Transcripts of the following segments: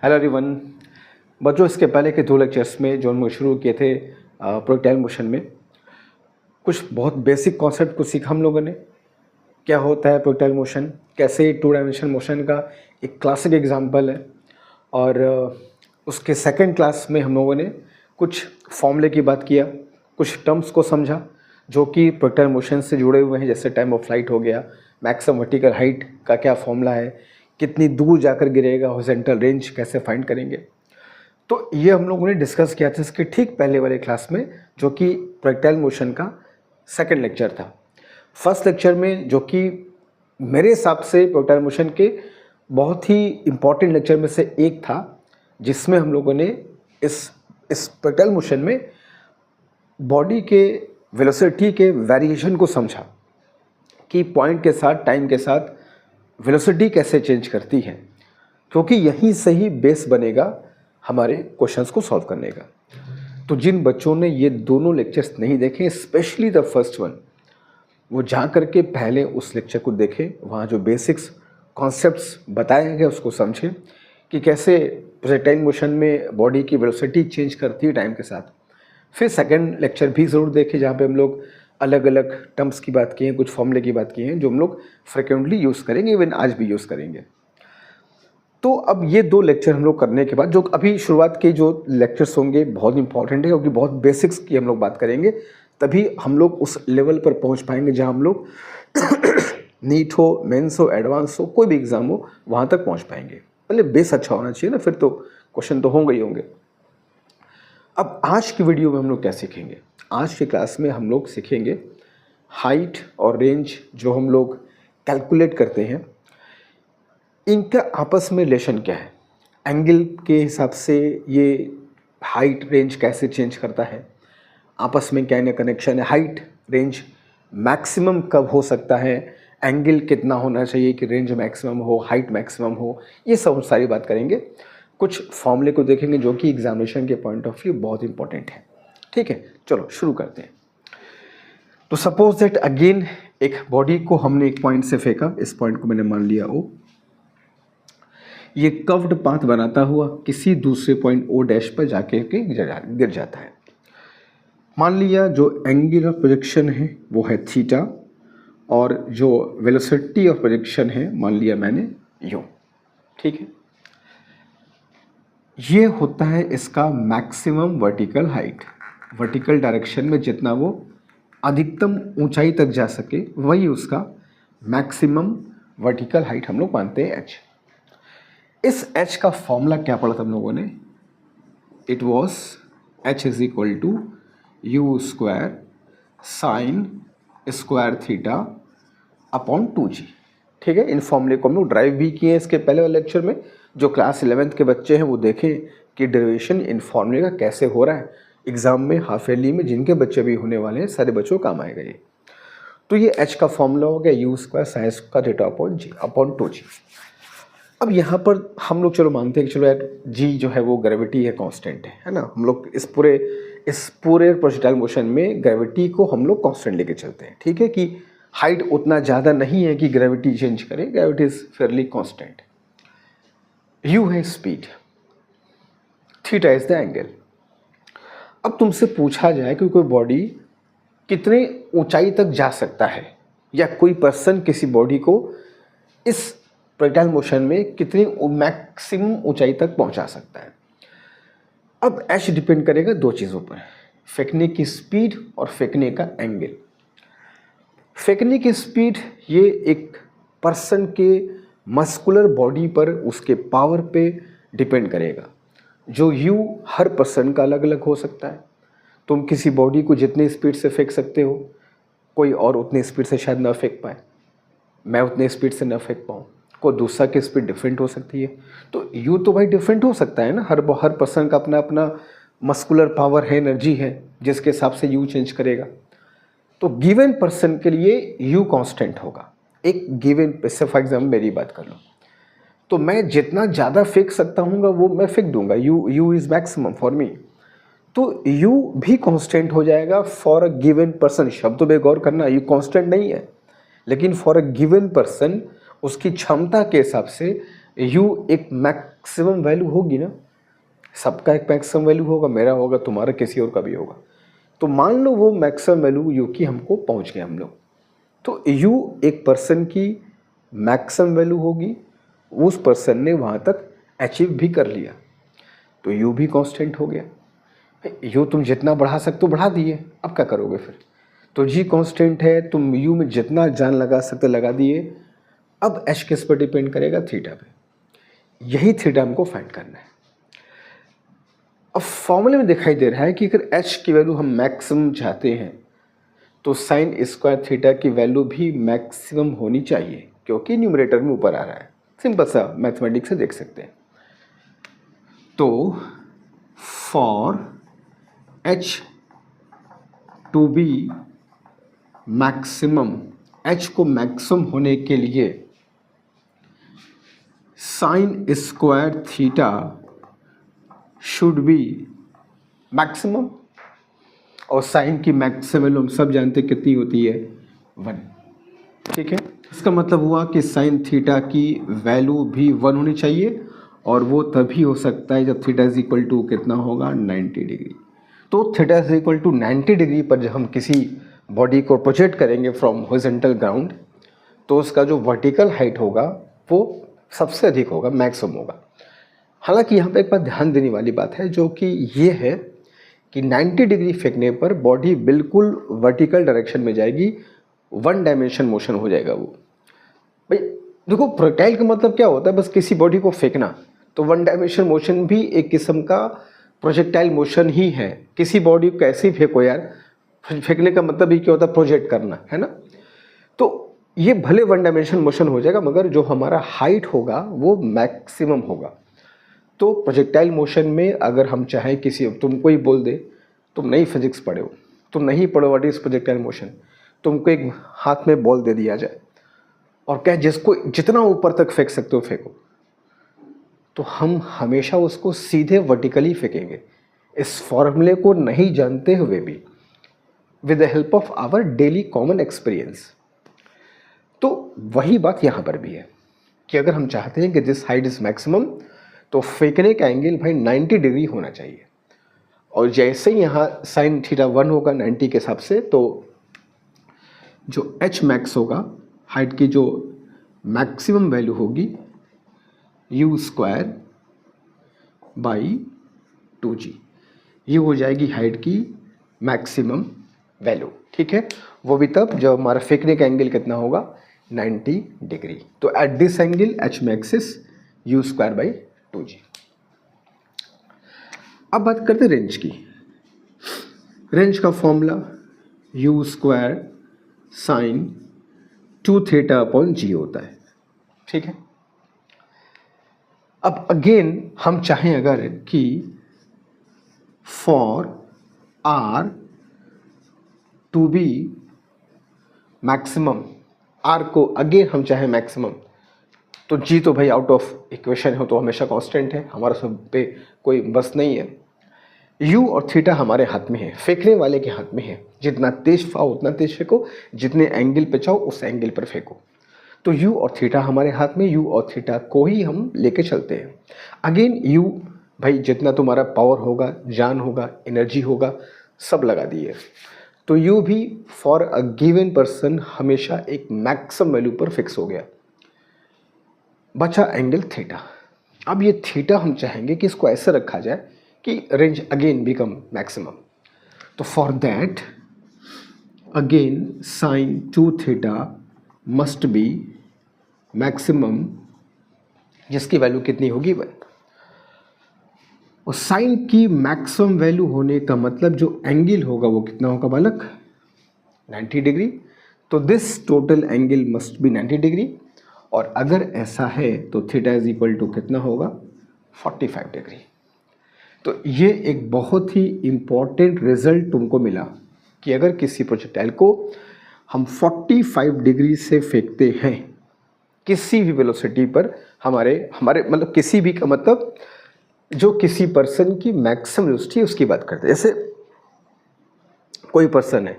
Hello everyone. बच्चों, इसके पहले के 2 लेक्चर्स में जो हमने शुरू किए थे प्रोजेक्टाइल मोशन में कुछ बहुत बेसिक कॉन्सेप्ट को सीखा हम लोगों ने। क्या होता है प्रोजेक्टाइल मोशन, कैसे 2 डायमेंशन मोशन का एक क्लासिक एग्जांपल है। और उसके सेकंड क्लास में हम लोगों ने कुछ फॉर्मूले की बात किया, कुछ टर्म्स को समझा जो कि प्रोजेक्टाइल मोशन से जुड़े हुए हैं, जैसे टाइम ऑफ फ्लाइट हो गया, मैक्सिमम वर्टिकल हाइट का क्या फॉर्मूला है, कितनी दूर जाकर गिरेगा, हॉरिजॉन्टल रेंज कैसे फाइंड करेंगे। तो ये हम लोगों ने डिस्कस किया था इसके ठीक पहले वाले क्लास में, जो कि प्रोजेक्टाइल मोशन का सेकंड लेक्चर था। फर्स्ट लेक्चर में जो कि मेरे हिसाब से प्रोजेक्टाइल मोशन के बहुत ही इम्पॉर्टेंट लेक्चर में से एक था, जिसमें हम लोगों ने इस प्रोजेक्टाइल मोशन में बॉडी के वेलोसिटी के वेरिएशन को समझा कि पॉइंट के साथ, टाइम के साथ वेलोसिटी कैसे चेंज करती है, क्योंकि यहीं से ही बेस बनेगा हमारे क्वेश्चंस को सॉल्व करने का। तो जिन बच्चों ने ये दोनों लेक्चर्स नहीं देखे, स्पेशली द फर्स्ट वन, वो जा करके पहले उस लेक्चर को देखें। वहाँ जो बेसिक्स कॉन्सेप्ट्स बताए गए उसको समझें कि कैसे प्रोजेक्टाइल मोशन में बॉडी की वेलोसिटी चेंज करती है टाइम के साथ। फिर सेकंड लेक्चर भी ज़रूर देखें, जहाँ पे हम लोग अलग अलग टर्म्स की बात की हैं, कुछ फॉर्मूले की बात की हैं जो हम लोग फ्रिक्वेंटली यूज़ करेंगे, इवन आज भी यूज़ करेंगे। तो अब ये 2 लेक्चर हम लोग करने के बाद, जो अभी शुरुआत के जो लेक्चर्स होंगे बहुत इंपॉर्टेंट है, क्योंकि बहुत बेसिक्स की हम लोग बात करेंगे, तभी हम लोग उस लेवल पर पहुंच पाएंगे जहां हम लोग नीट हो, मेंस हो, एडवांस हो, कोई भी एग्ज़ाम हो, वहां तक पहुंच पाएंगे। पहले बेस अच्छा होना चाहिए ना, फिर तो क्वेश्चन तो होंगे ही होंगे। अब आज की वीडियो में हम लोग क्या सीखेंगे? आज की क्लास में हम लोग सीखेंगे हाइट और रेंज जो हम लोग कैलकुलेट करते हैं, इनका आपस में रिलेशन क्या है, एंगल के हिसाब से ये हाइट रेंज कैसे चेंज करता है, आपस में क्या कनेक्शन है, हाइट रेंज मैक्सिमम कब हो सकता है, एंगल कितना होना चाहिए कि रेंज मैक्सिमम हो, हाइट मैक्सिमम हो, ये सब सारी बात करेंगे। कुछ फॉर्मूले को देखेंगे जो कि एग्जामिनेशन के पॉइंट ऑफ व्यू बहुत इंपॉर्टेंट है। ठीक है, चलो शुरू करते हैं। तो सपोज दैट अगेन एक बॉडी को हमने एक पॉइंट से फेंका, इस पॉइंट को मैंने मान लिया ओ, ये कर्व्ड पाथ बनाता हुआ किसी दूसरे पॉइंट ओ डैश पर जाके गिर जाता है। मान लिया जो एंगल ऑफ प्रोजेक्शन है वो है थीटा, और जो वेलोसिटी ऑफ प्रोजेक्शन है मान लिया मैंने यू। ठीक है, ये होता है इसका maximum vertical height. Vertical direction में जितना वो अधिकतम ऊंचाई तक जा सके, वही उसका मैक्सिमम वर्टिकल हाइट हम लोग मानते हैं एच। इस h का फॉर्मूला क्या पढ़ा था हम लोगों ने? It was h is equal to u square sine square theta upon 2g। ठीक है, इन फॉर्मूले को हम लोग ड्राइव भी किए हैं इसके पहले वाले लेक्चर में। जो क्लास 11th के बच्चे हैं वो देखें कि डेरिवेशन इन फॉर्मूले का कैसे हो रहा है। एग्जाम में, हाफ ईयरली में जिनके बच्चे भी होने वाले हैं, सारे बच्चों को काम आएगा ये। तो ये h का फॉर्मूला हो गया u square sine square theta upon g upon 2g। अब यहाँ पर हम लोग चलो मानते हैं कि चलो यार जी जो है वो ग्रेविटी है, कांस्टेंट है ना। हम लोग इस पूरे प्रोजेक्टाइल मोशन में ग्रेविटी को हम लोग कांस्टेंट लेके चलते हैं। ठीक है, कि हाइट उतना ज़्यादा नहीं है कि ग्रेविटी चेंज करे, gravity is fairly constant. U है speed, theta is the angle. अब तुमसे पूछा जाए कि कोई बॉडी कितने ऊंचाई तक जा सकता है, या कोई पर्सन किसी बॉडी को इस प्रोजेक्टाइल मोशन में कितनी मैक्सिमम ऊंचाई तक पहुंचा सकता है। अब h डिपेंड करेगा 2 चीज़ों पर, फेंकने की स्पीड और फेंकने का एंगल। फेंकने की स्पीड ये एक पर्सन के मस्कुलर बॉडी पर, उसके पावर पे डिपेंड करेगा। जो u हर पर्सन का अलग अलग हो सकता है। तुम किसी बॉडी को जितनी स्पीड से फेंक सकते हो, कोई और उतनी स्पीड से शायद ना फेंक पाए, मैं उतनी स्पीड से ना फेंक पाऊँ, कोई दूसरा की स्पीड डिफरेंट हो सकती है। तो यू तो भाई डिफरेंट हो सकता है ना, हर पर्सन का अपना अपना मस्कुलर पावर है, एनर्जी है, जिसके हिसाब से यू चेंज करेगा। तो गिवन पर्सन के लिए यू कांस्टेंट होगा। एक गिवन, फॉर एग्जाम्पल मेरी बात कर लो, तो मैं जितना ज़्यादा फेंक सकता हूँ वो मैं फेंक दूंगा, you is maximum for me. तो यू भी कांस्टेंट हो जाएगा फॉर अ गिवन पर्सन। शब्दों पे गौर करना, यू कांस्टेंट नहीं है, लेकिन फॉर अ गिवन पर्सन उसकी क्षमता के हिसाब से यू एक मैक्सिमम वैल्यू होगी ना, सबका एक मैक्सिमम वैल्यू होगा, मेरा होगा, तुम्हारा, किसी और का भी होगा। तो मान लो वो मैक्सिमम वैल्यू यू की हमको पहुंच गए हम लोग, तो यू एक पर्सन की मैक्सिमम वैल्यू होगी, उस पर्सन ने वहाँ तक अचीव भी कर लिया, तो यू भी कांस्टेंट हो गया। यू तुम जितना बढ़ा सकते हो बढ़ा दिए, अब क्या करोगे फिर? तो जी कांस्टेंट है, तुम यू में जितना जान लगा सकते लगा दिए। अब एच किस पर डिपेंड करेगा? थीटा पे। यही थीटा हमको फाइंड करना है। अब फॉर्मूले में दिखाई दे रहा है कि अगर एच की वैल्यू हम मैक्सिमम चाहते हैं तो साइन स्क्वायर थीटा की वैल्यू भी मैक्सिमम होनी चाहिए, क्योंकि न्यूमरेटर में ऊपर आ रहा है। सिंपल सा मैथमेटिक्स से देख सकते हैं। तो for H to be maximum, H को मैक्सिमम होने के लिए sine square theta should be maximum, और साइन की मैक्सिमम वैल्यू हम सब जानते कितनी होती है? 1। ठीक है, इसका मतलब हुआ कि साइन थीटा की वैल्यू भी 1 होनी चाहिए, और वो तभी हो सकता है जब थीटा इज इक्वल टू कितना होगा? 90 डिग्री। तो theta is equal to 90 degree पर जब हम किसी बॉडी को प्रोजेक्ट करेंगे फ्रॉम हॉरिजॉन्टल ग्राउंड, तो उसका जो वर्टिकल हाइट होगा वो सबसे अधिक होगा, मैक्सिमम होगा। हालांकि यहाँ पे एक बात ध्यान देने वाली बात है, जो कि ये है कि 90 डिग्री फेंकने पर बॉडी बिल्कुल वर्टिकल डायरेक्शन में जाएगी, 1 डायमेंशन मोशन हो जाएगा वो। भाई देखो, प्रोजेक्टाइल का मतलब क्या होता है? बस किसी बॉडी को फेंकना। तो 1 डायमेंशन मोशन भी एक किस्म का प्रोजेक्टाइल मोशन ही है। किसी बॉडी को कैसे ही फेंको यार, फेंकने का मतलब ही क्या होता है? प्रोजेक्ट करना, है ना। तो ये भले 1 डायमेंशन मोशन हो जाएगा, मगर जो हमारा हाइट होगा वो मैक्सिमम होगा। तो प्रोजेक्टाइल मोशन में अगर हम चाहें, किसी तुमको ही बोल दे तुम नहीं फिजिक्स पढ़े हो, तुम नहीं पढ़ो व्हाट इज प्रोजेक्टाइल मोशन, तुमको एक हाथ में बॉल दे दिया जाए और कहे जिसको जितना ऊपर तक फेंक सकते हो फेंको, तो हम हमेशा उसको सीधे वर्टिकली फेंकेंगे, इस फॉर्मूले को नहीं जानते हुए भी, with the help of our daily common experience. तो वही बात यहाँ पर भी है कि अगर हम चाहते हैं कि दिस हाइट इज मैक्सिमम, तो फेंकने का एंगल भाई 90 डिग्री होना चाहिए। और जैसे ही यहाँ साइन थीटा 1 होगा 90 के हिसाब से, तो जो एच मैक्स होगा, हाइट की जो मैक्सिमम वैल्यू होगी, यू स्क्वायर बाई 2g, ये हो जाएगी हाइट की मैक्सिमम वैल्यू। ठीक है, वो भी तब जब हमारा फेंकने का एंगल कितना होगा? 90 डिग्री। तो at this angle H max is u square by 2g। अब बात करते हैं रेंज की। रेंज का formula u square sine 2 theta upon g होता है। ठीक है, अब अगेन हम चाहें अगर कि for R to be maximum, R को अगेन हम चाहें मैक्सिमम, तो जी तो भाई आउट ऑफ इक्वेशन हो, तो हमेशा कांस्टेंट है, हमारा सब पे कोई बस नहीं है। यू और थीटा हमारे हाथ में है, फेंकने वाले के हाथ में है। जितना तेज फाओ उतना तेज फेंको, जितने एंगल पे चाहो उस एंगल पर फेंको। तो यू और थीटा हमारे हाथ में, यू और थीटा को ही हम लेके चलते हैं। अगेन यू भाई जितना तुम्हारा पावर होगा, जान होगा, एनर्जी होगा, सब लगा दिए। तो यू भी फॉर अ गिवन पर्सन हमेशा एक मैक्सिमम वैल्यू पर फिक्स हो गया। बचा एंगल थीटा। अब ये थीटा हम चाहेंगे कि इसको ऐसे रखा जाए कि रेंज अगेन बिकम मैक्सिमम। तो for that again sine 2 theta must be maximum, जिसकी वैल्यू कितनी होगी? 1। और साइन की मैक्सिमम वैल्यू होने का मतलब जो एंगल होगा वो कितना होगा बालक? 90 डिग्री। तो this total angle must be 90 degree. और अगर ऐसा है तो थीटा इज इक्वल टू कितना होगा? 45 डिग्री। तो ये एक बहुत ही इम्पॉर्टेंट रिजल्ट तुमको मिला कि अगर किसी प्रोजेक्टाइल को हम 45 डिग्री से फेंकते हैं किसी भी वेलोसिटी पर, हमारे मतलब किसी भी का मतलब जो किसी पर्सन की मैक्सिमम वेलोसिटी उसकी बात करते हैं। जैसे कोई पर्सन है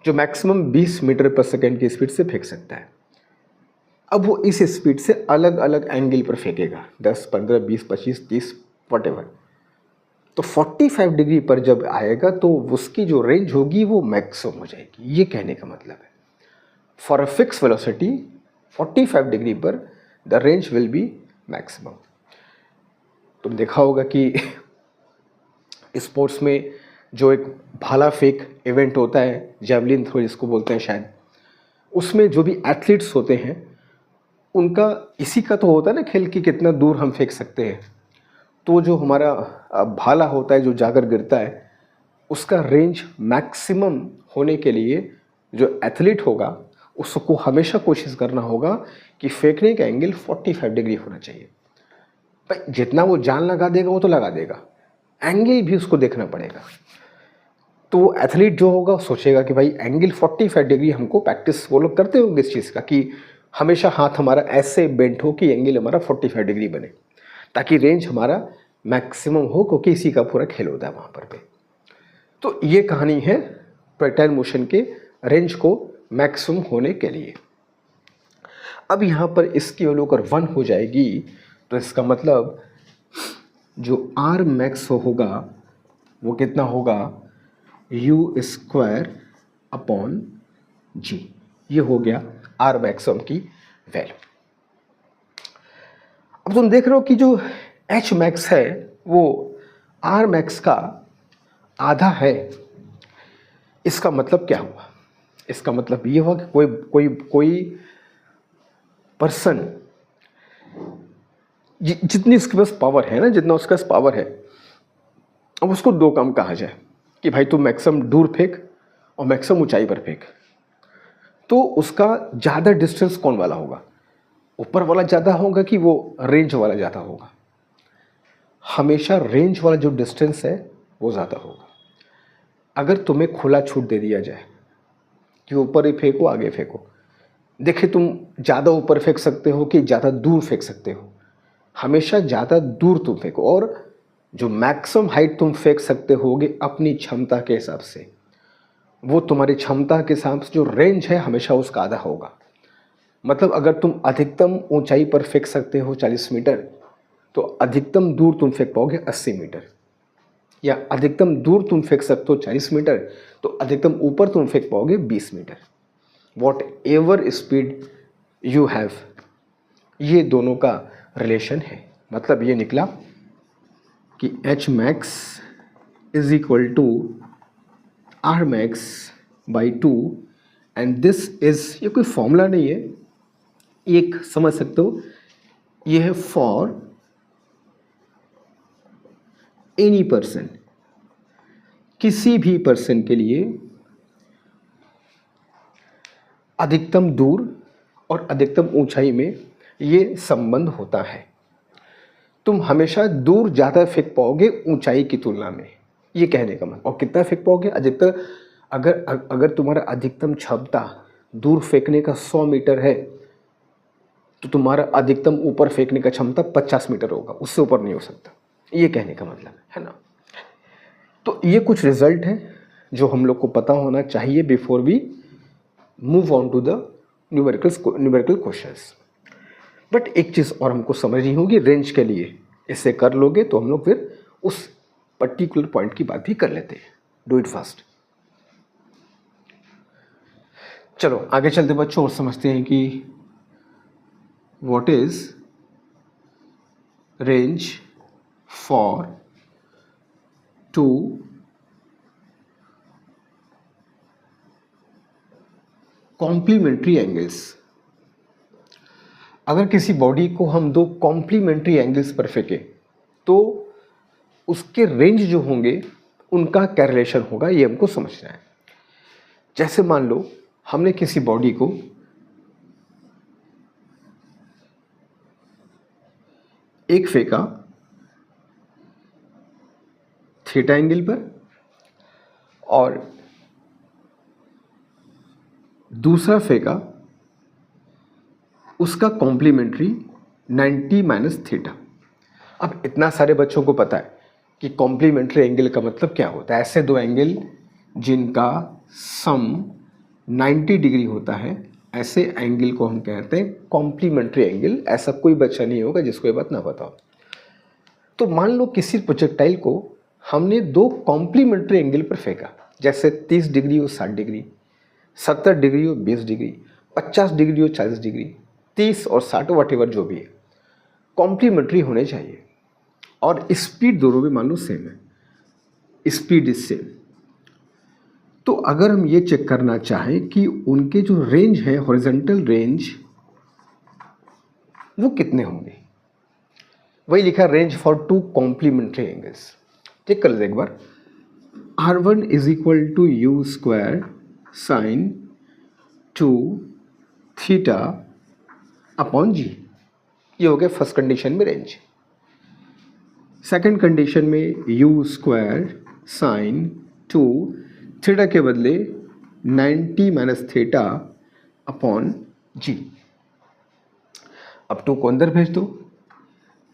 जो मैक्सिमम 20 मीटर पर सेकेंड की स्पीड से फेंक सकता है, अब वो इस स्पीड से अलग अलग एंगल पर फेंकेगा, 10, 15, 20, 25, 30 वॉटेवर। तो 45 डिग्री पर जब आएगा तो उसकी जो रेंज होगी वो मैक्सिमम हो जाएगी। ये कहने का मतलब है for a fix velocity 45 degree पर the range will be maximum. तुम देखा होगा कि स्पोर्ट्स में जो एक भाला फेंक इवेंट होता है, जेवलिन थ्रो जिसको बोलते हैं शायद, उसमें जो भी एथलीट्स होते हैं उनका इसी का तो होता है ना खेल कि कितना दूर हम फेंक सकते हैं। तो जो हमारा भाला होता है जो जाकर गिरता है, उसका रेंज मैक्सिमम होने के लिए जो एथलीट होगा उसको हमेशा कोशिश करना होगा कि फेंकने का एंगल 45 डिग्री होना चाहिए। भाई जितना वो जान लगा देगा वो तो लगा देगा, एंगल भी उसको देखना पड़ेगा। तो एथलीट जो होगा सोचेगा कि भाई एंगल 45 डिग्री, हमको प्रैक्टिस वो लोग करते होंगे इस चीज़ का कि हमेशा हाथ हमारा ऐसे बेंट हो कि एंगल हमारा 45 डिग्री बने, ताकि रेंज हमारा मैक्सिमम हो, क्योंकि इसी का पूरा खेल होता है वहाँ पर पे। तो ये कहानी है प्रोजेक्टाइल मोशन के रेंज को मैक्सिमम होने के लिए। अब यहाँ पर इसकी वैल्यू अगर 1 हो जाएगी तो इसका मतलब जो आर मैक्स होगा वो कितना होगा, u² अपॉन g। ये हो गया आर मैक्सिमम की वैल्यू। अब तुम देख रहे हो कि जो एच मैक्स है वो आर मैक्स का आधा है। इसका मतलब क्या हुआ, इसका मतलब ये हुआ कि कोई पर्सन जितनी उसके पास पावर है ना, जितना उसके पास पावर है, अब उसको दो काम कहा जाए कि भाई तू मैक्सिमम दूर फेंक और मैक्सिमम ऊंचाई पर फेंक, तो उसका ज़्यादा डिस्टेंस कौन वाला होगा, ऊपर वाला ज़्यादा होगा कि वो रेंज वाला ज़्यादा होगा? हमेशा रेंज वाला जो डिस्टेंस है वो ज़्यादा होगा। अगर तुम्हें खुला छूट दे दिया जाए कि ऊपर ही फेंको आगे फेंको, देखिए तुम ज़्यादा ऊपर फेंक सकते हो कि ज़्यादा दूर फेंक सकते हो, हमेशा ज़्यादा दूर तुम फेंको। और जो मैक्सिमम हाइट तुम फेंक सकते होगे अपनी क्षमता के हिसाब से, वो तुम्हारी क्षमता के हिसाब से जो रेंज है हमेशा उसका आधा होगा। मतलब अगर तुम अधिकतम ऊंचाई पर फेंक सकते हो 40 मीटर, तो अधिकतम दूर तुम फेंक पाओगे 80 मीटर, या अधिकतम दूर तुम फेंक सकते हो 40 मीटर तो अधिकतम ऊपर तुम फेंक पाओगे 20 metre. Whatever speed you have, ये दोनों का रिलेशन है। मतलब ये निकला कि H max is equal to R max by 2 and this is, ये कोई फॉर्मूला नहीं है, एक समझ सकते हो, ये है फॉर एनी पर्सन, किसी भी पर्सन के लिए अधिकतम दूर और अधिकतम ऊंचाई में ये संबंध होता है। तुम हमेशा दूर ज़्यादा फेंक पाओगे ऊंचाई की तुलना में, ये कहने का मतलब। और कितना फेंक पाओगे, अधिकतर अगर तुम्हारा अधिकतम क्षमता दूर फेंकने का 100 मीटर है तो तुम्हारा अधिकतम ऊपर फेंकने का क्षमता 50 मीटर होगा, उससे ऊपर नहीं हो सकता, ये कहने का मतलब है ना। तो ये कुछ रिजल्ट है जो हम लोग को पता होना चाहिए before we move on to the numerical questions. But एक चीज़ और हमको समझनी होगी रेंज के लिए, इसे कर लोगे तो हम लोग फिर उस पर्टिकुलर पॉइंट की बात भी कर लेते हैं। Do it fast. चलो आगे चलते बच्चों और समझते हैं कि what is range for two complementary angles. अगर किसी बॉडी को हम दो कॉम्प्लीमेंट्री एंगल्स पर फेंके तो उसके रेंज जो होंगे उनका क्या रिलेशन होगा, ये हमको समझना है। जैसे मान लो हमने किसी बॉडी को एक फेंका थीटा एंगल पर और दूसरा फेंका उसका कॉम्प्लीमेंट्री 90 माइनस थीटा। अब इतना सारे बच्चों को पता है कि कॉम्प्लीमेंट्री एंगल का मतलब क्या होता है। ऐसे दो एंगल जिनका सम 90 डिग्री होता है, ऐसे एंगल को हम कहते हैं कॉम्प्लीमेंट्री एंगल। ऐसा कोई बच्चा नहीं होगा जिसको ये बात ना पता हो। तो मान लो किसी प्रोजेक्टाइल को हमने दो कॉम्प्लीमेंट्री एंगल पर फेंका, जैसे 30 डिग्री और 60 डिग्री, 70 डिग्री और 20 डिग्री, 50 डिग्री और 40 डिग्री, 30 और 60 वॉटेवर जो भी है, कॉम्प्लीमेंट्री होने चाहिए। और स्पीड दोनों भी मान लो सेम है, स्पीड इज सेम। तो अगर हम ये चेक करना चाहें कि उनके जो रेंज है, हॉरिजॉन्टल रेंज, वो कितने होंगे, वही लिखा range for two complementary angles. Check कर लेते एक बार। R1 is equal to u square sine 2 theta upon g. ये हो गया फर्स्ट कंडीशन में रेंज। सेकंड कंडीशन में यू स्क्वायर साइन 2 थीटा के बदले 90 माइनस थीटा अपॉन जी। अब 2 को अंदर भेज दो,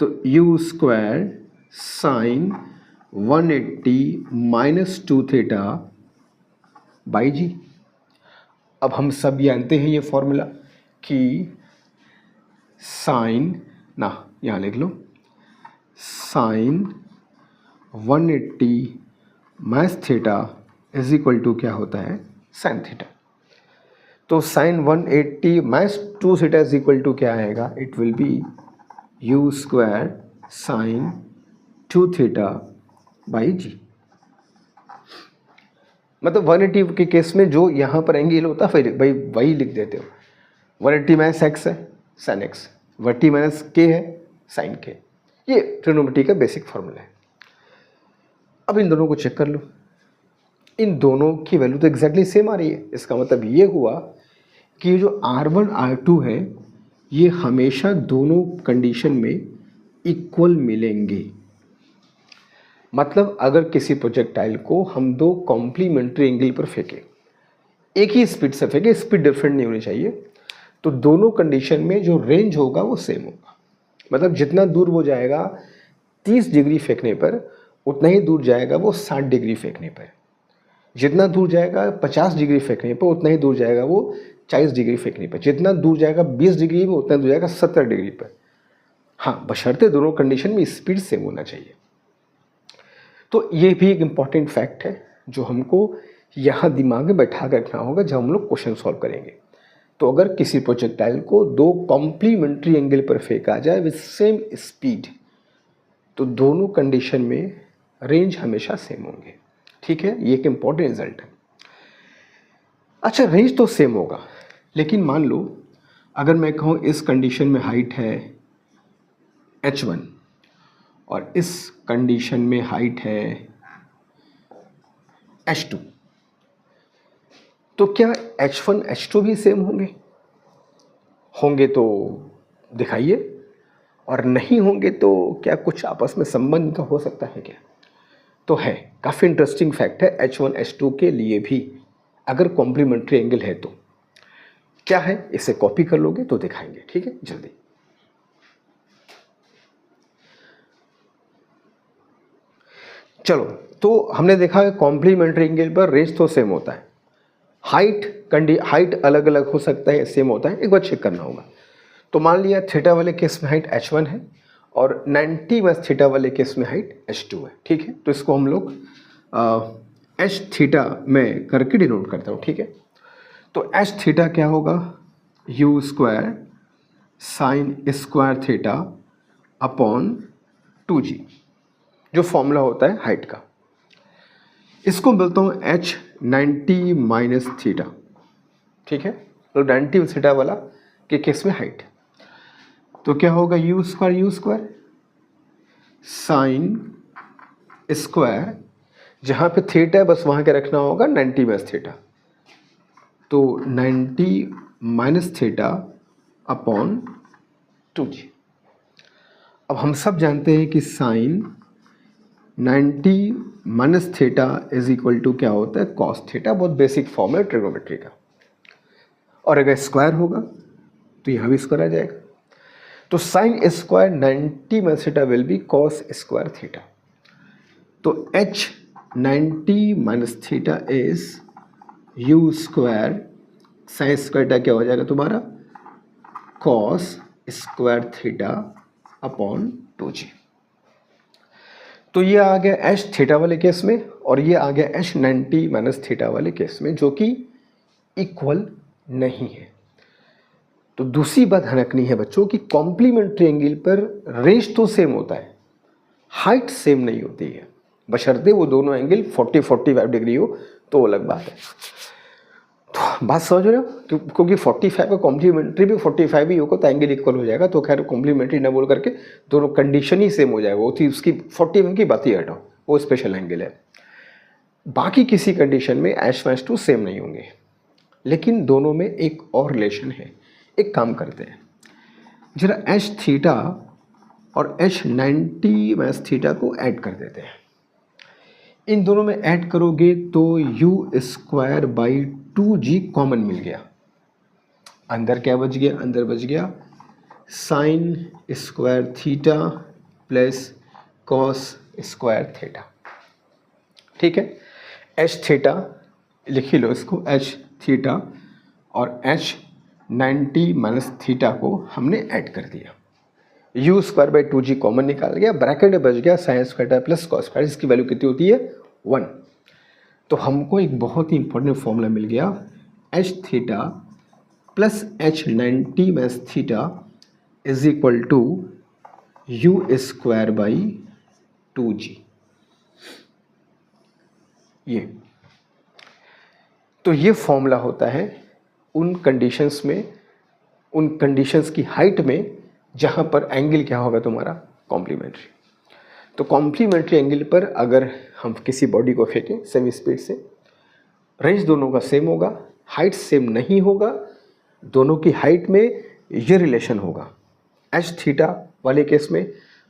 तो u square sine 180 minus 2 theta by g. अब हम सब जानते हैं ये फॉर्मूला कि साइन, ना यहाँ लिख लो, sine 180 minus theta is equal to क्या होता है, साइन थीटा। तो sine 180 minus 2 theta is equal to क्या आएगा, it will be u square sine 2 theta by g. मतलब 180 के केस में जो यहाँ पर एंगल होता है भाई वही लिख देते हो। 180 माइनस एक्स है साइन एक्स, 180 माइनस के है साइन के। ये ट्रिग्नोमेट्री का बेसिक फॉर्मूला है। अब इन दोनों को चेक कर लो, इन दोनों की वैल्यू तो एग्जैक्टली सेम आ रही है। इसका मतलब ये हुआ कि जो R1 R2 है ये हमेशा दोनों कंडीशन में इक्वल मिलेंगे। मतलब अगर किसी प्रोजेक्टाइल को हम दो कॉम्प्लीमेंट्री एंगल पर फेंके, एक ही स्पीड से फेंके, स्पीड डिफरेंट नहीं होनी चाहिए, तो दोनों कंडीशन में जो रेंज होगा वो सेम होगा। मतलब जितना दूर वो जाएगा 30 डिग्री फेंकने पर, उतना ही दूर जाएगा वो 60 डिग्री फेंकने पर। जितना दूर जाएगा 50 डिग्री फेंकने पर, उतना ही दूर जाएगा वो 40 डिग्री फेंकने पर। जितना दूर जाएगा 20 डिग्री में, उतना दूर जाएगा 70 डिग्री पर। हाँ, बशर्ते दोनों कंडीशन में स्पीड सेम होना चाहिए। तो ये भी एक इम्पॉर्टेंट फैक्ट है जो हमको यहाँ दिमाग में बैठा कर रखना होगा जब हम लोग क्वेश्चन सॉल्व करेंगे। तो अगर किसी प्रोजेक्टाइल को दो कॉम्प्लीमेंट्री एंगल पर फेंका जाए विद सेम स्पीड, तो दोनों कंडीशन में रेंज हमेशा सेम होंगे। ठीक है, ये एक इम्पॉर्टेंट रिजल्ट है। अच्छा, रेंज तो सेम होगा, लेकिन मान लो अगर मैं कहूँ इस कंडीशन में हाइट है h1 और इस कंडीशन में हाइट है h2, तो क्या h1 h2 भी सेम होंगे? होंगे तो दिखाइए, और नहीं होंगे तो क्या कुछ आपस में संबंध का हो सकता है क्या? तो है, काफ़ी इंटरेस्टिंग फैक्ट है h1 h2 के लिए भी। अगर कॉम्प्लीमेंट्री एंगल है तो क्या है, इसे कॉपी कर लोगे तो दिखाएंगे। ठीक है, जल्दी। चलो, तो हमने देखा है कॉम्प्लीमेंट्री एंगल पर रेंज तो सेम होता है, हाइट अलग अलग हो सकता है, सेम होता है, एक बार चेक करना होगा। तो मान लिया थीटा वाले केस में हाइट h1 है और 90 माइनस थीटा वाले केस में हाइट h2 है। ठीक है, तो इसको हम लोग h थीटा में करके डिनोट करता हूँ। ठीक है, तो h थीटा क्या होगा, you square sine square theta upon 2g, जो फॉर्मूला होता है हाइट का। इसको बोलता हूँ h 90 माइनस थीटा। ठीक है, तो 90 थीटा वाला के केस में हाइट, तो क्या होगा यू स्क्वायर साइन स्क्वायर, जहाँ पे थीटा है बस वहाँ के रखना होगा 90 माइनस थीटा, तो 90 माइनस थीटा अपॉन 2g। अब हम सब जानते हैं कि sine 90 minus theta is equal to क्या होता है, कॉस थीटा। बहुत बेसिक फॉर्म है ट्रिग्नोमेट्री का। और अगर स्क्वायर होगा तो यहाँ भी स्क्वायर आ जाएगा, तो sine square 90 minus theta will be cos square theta. तो h 90 minus theta is u square sine square theta क्या हो जाएगा तुम्हारा, cos square theta upon 2g। तो ये आ गया एच थीटा वाले केस में, और ये आ गया एच 90 माइनस थीटा वाले केस में, जो कि इक्वल नहीं है। तो दूसरी बात ध्यान रखनी है बच्चों कि कॉम्प्लीमेंट्री एंगल पर रेंज तो सेम होता है, हाइट सेम नहीं होती है, बशर्ते वो दोनों एंगल 40-45 डिग्री हो, तो अलग बात है। तो बात समझ रहे हो, क्योंकि 45 का कॉम्प्लीमेंट्री भी 45 ही होगा तो एंगल इक्वल हो जाएगा। तो खैर कॉम्प्लीमेंट्री ना बोल करके दोनों कंडीशन ही सेम हो जाएगा, वो थी उसकी 41 की बात ही हटाओ, वो स्पेशल एंगल है। बाकी किसी कंडीशन में H-2 सेम नहीं होंगे, लेकिन दोनों में एक और रिलेशन है। एक काम करते हैं, जरा एच थीटा और H90 माइनस थीटा को ऐड कर देते हैं। इन दोनों में ऐड करोगे तो u²/2g कॉमन मिल गया। अंदर क्या बच गया, अंदर बच गया sign square theta plus cos square theta. ठीक है, एच थीटा लिख ही लो इसको, एच थीटा और H90 माइनस थीटा को हमने ऐड कर दिया, u²/2g कॉमन निकाल गया, ब्रैकेट में बच गया sine square plus cos square, इसकी वैल्यू कितनी होती है 1। तो हमको एक बहुत ही इंपॉर्टेंट फॉर्मूला मिल गया, H theta plus H90 minus theta is equal to u²/2g। ये तो ये फॉर्मूला होता है उन कंडीशंस में, उन कंडीशंस की हाइट में जहाँ पर एंगल क्या होगा तुम्हारा कॉम्प्लीमेंट्री। तो कॉम्प्लीमेंट्री एंगल पर अगर हम किसी बॉडी को फेंकें सेमी स्पीड से, रेंज दोनों का सेम होगा, हाइट सेम नहीं होगा, दोनों की हाइट में ये रिलेशन होगा एच थीटा वाले केस में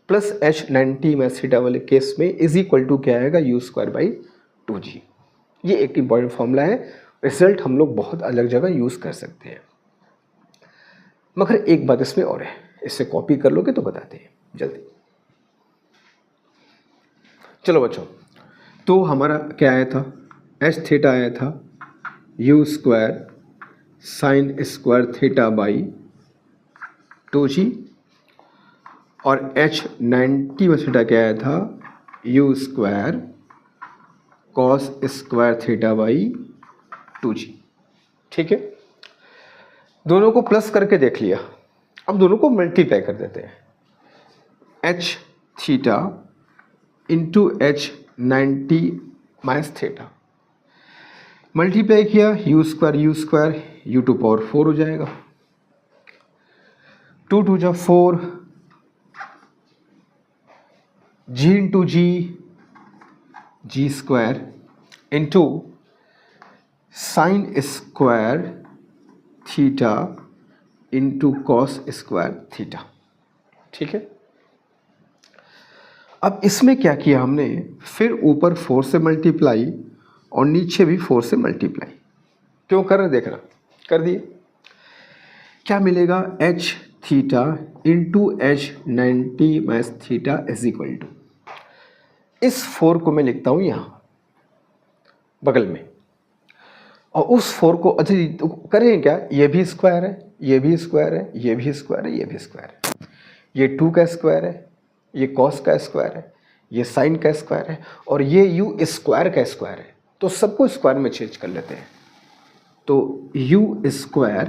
प्लस H90 माइनस थीटा वाले केस में इज इक्वल टू क्या आएगा u²/2g। ये एक इंपॉर्टेंट फॉर्मूला है, रिजल्ट हम लोग बहुत अलग जगह यूज़ कर सकते हैं। मगर एक बात इसमें और है, इससे कॉपी कर लोगे तो बताते हैं जल्दी। चलो बच्चों, तो हमारा क्या आया था, एच थीटा आया था u² sign square theta by 2g, और H90 में थीटा क्या आया था u² cos square theta by 2g। ठीक है, दोनों को प्लस करके देख लिया, अब दोनों को मल्टीप्लाई कर देते हैं, H theta into H90 minus theta, multiply किया u², u⁴ हो जाएगा, 2 × 4, g into g² into sine square theta into cos square theta. ठीक है, अब इसमें क्या किया हमने, फिर ऊपर 4 से मल्टीप्लाई और नीचे भी 4 से मल्टीप्लाई। क्यों कर रहे देखना, कर दिए, क्या मिलेगा H theta into H90 minus theta is equal to, इस 4 को मैं लिखता हूँ यहाँ बगल में, और उस 4 को अच्छा करें क्या, ये भी स्क्वायर है, ये भी स्क्वायर है, ये भी स्क्वायर है, ये भी स्क्वायर है, ये 2 का स्क्वायर है, ये कॉस का स्क्वायर है, ये साइन का स्क्वायर है, और ये u² का स्क्वायर है। तो सबको स्क्वायर में चेंज कर लेते हैं, तो u²,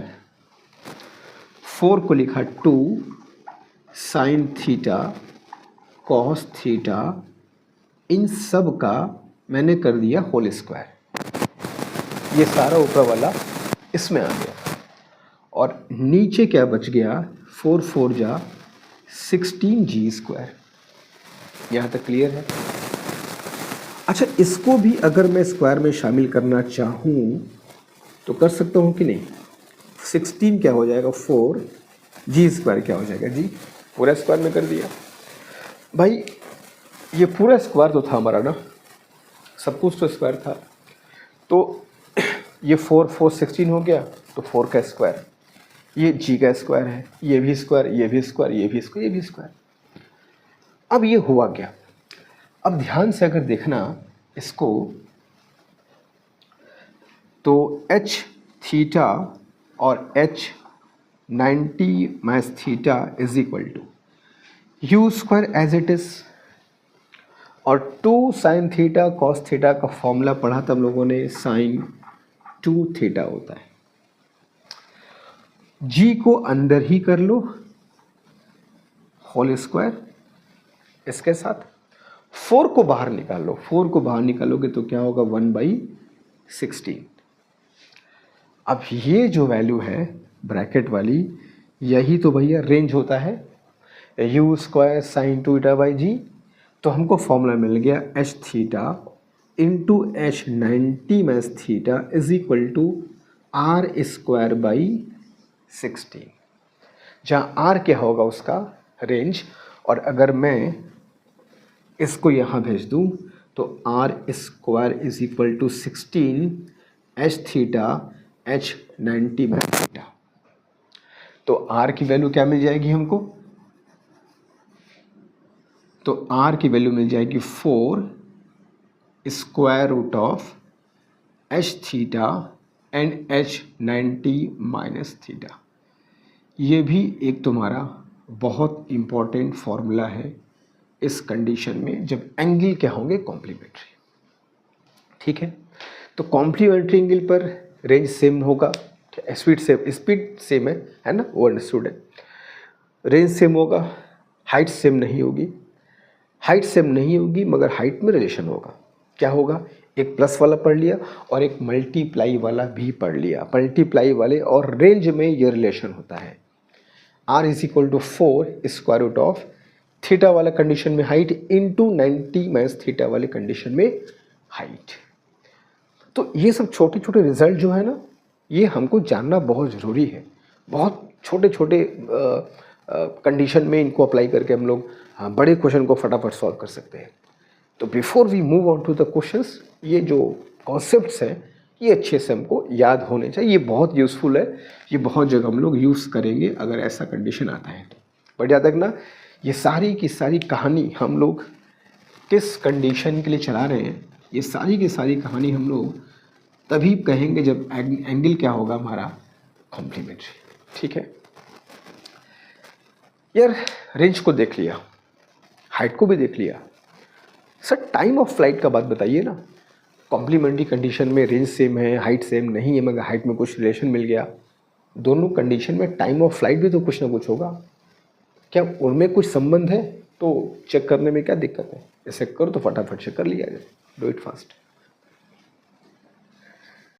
4 को लिखा 2 साइन थीटा कॉस थीटा, इन सब का मैंने कर दिया होल स्क्वायर, ये सारा ऊपर वाला इसमें आ गया, और नीचे क्या बच गया 4 4 जा 16g²। यहाँ तक क्लियर है। अच्छा, इसको भी अगर मैं स्क्वायर में शामिल करना चाहूँ तो कर सकता हूँ कि नहीं, 16 क्या हो जाएगा 4g² क्या हो जाएगा जी, पूरा स्क्वायर में कर दिया। भाई ये पूरा स्क्वायर तो था हमारा ना, सब कुछ तो स्क्वायर था, तो ये 4 4 16 हो गया, तो 4 का स्क्वायर, ये g का स्क्वायर है, ये भी स्क्वायर, ये भी स्क्वायर, ये भी स्क्वायर, ये भी स्क्वायर। अब ये हुआ क्या, अब ध्यान से अगर देखना इसको, तो एच थीटा और h 90 minus theta is equal to u square as it is, और 2 साइन थीटा कॉस थीटा का फॉर्मूला पढ़ा था हम लोगों ने, साइन 2 थीटा होता है। g को अंदर ही कर लो होल स्क्वायर, इसके साथ 4 को बाहर निकाल लो, 4 को बाहर निकालोगे तो क्या होगा 1/16। अब ये जो वैल्यू है ब्रैकेट वाली, यही तो भैया रेंज होता है, u square sine 2 theta by g. तो हमको फॉर्मूला मिल गया H theta into H 90 minus theta is equal to R square by 16, जहाँ आर क्या होगा उसका रेंज। और अगर मैं इसको यहाँ भेज दूँ तो R square is equal to 16 H theta H 90 minus theta. तो आर की वैल्यू क्या मिल जाएगी हमको, तो आर की वैल्यू मिल जाएगी 4 square root of H theta and H 90 minus theta. ये भी एक तुम्हारा बहुत इम्पॉर्टेंट फॉर्मूला है इस कंडीशन में जब एंगल क्या होंगे कॉम्प्लीमेंट्री। ठीक है, तो कॉम्प्लीमेंट्री एंगल पर रेंज सेम होगा, स्पीड सेम है ना, वो अंडरस्टूड है। रेंज सेम होगा, हाइट सेम नहीं होगी, हाइट सेम नहीं होगी मगर हाइट में रिलेशन होगा। क्या होगा, एक प्लस वाला पढ़ लिया और एक मल्टीप्लाई वाला भी पढ़ लिया। मल्टीप्लाई वाले और रेंज में ये रिलेशन होता है, R is equal to 4 square root of theta वाला कंडीशन में हाइट इंटू 90 माइनस थीटा वाले कंडीशन में हाइट। तो ये सब छोटे छोटे रिजल्ट जो है ना, ये हमको जानना बहुत ज़रूरी है। बहुत छोटे छोटे कंडीशन में इनको अप्लाई करके हम लोग बड़े क्वेश्चन को फटाफट सॉल्व कर सकते हैं। तो before we move on to the questions, ये जो कॉन्सेप्ट्स हैं ये अच्छे से हमको याद होने चाहिए। ये बहुत यूज़फुल है, ये बहुत जगह हम लोग यूज़ करेंगे अगर ऐसा कंडीशन आता है तो। बट याद रखना, ये सारी की सारी कहानी हम लोग किस कंडीशन के लिए चला रहे हैं, ये सारी की सारी कहानी हम लोग तभी कहेंगे जब एंगल क्या होगा हमारा कॉम्प्लीमेंट्री। ठीक है यार, रेंज को देख लिया, हाइट को भी देख लिया। सर टाइम ऑफ फ्लाइट का बात बताइए ना। कॉम्प्लीमेंट्री कंडीशन में रेंज सेम है, हाइट सेम नहीं है मगर हाइट में कुछ रिलेशन मिल गया। दोनों कंडीशन में टाइम ऑफ फ्लाइट भी तो कुछ ना कुछ होगा। क्या उनमें कुछ संबंध है? तो चेक करने में क्या दिक्कत है, ऐसे करो तो फटाफट से कर लिया जाए। Do it fast.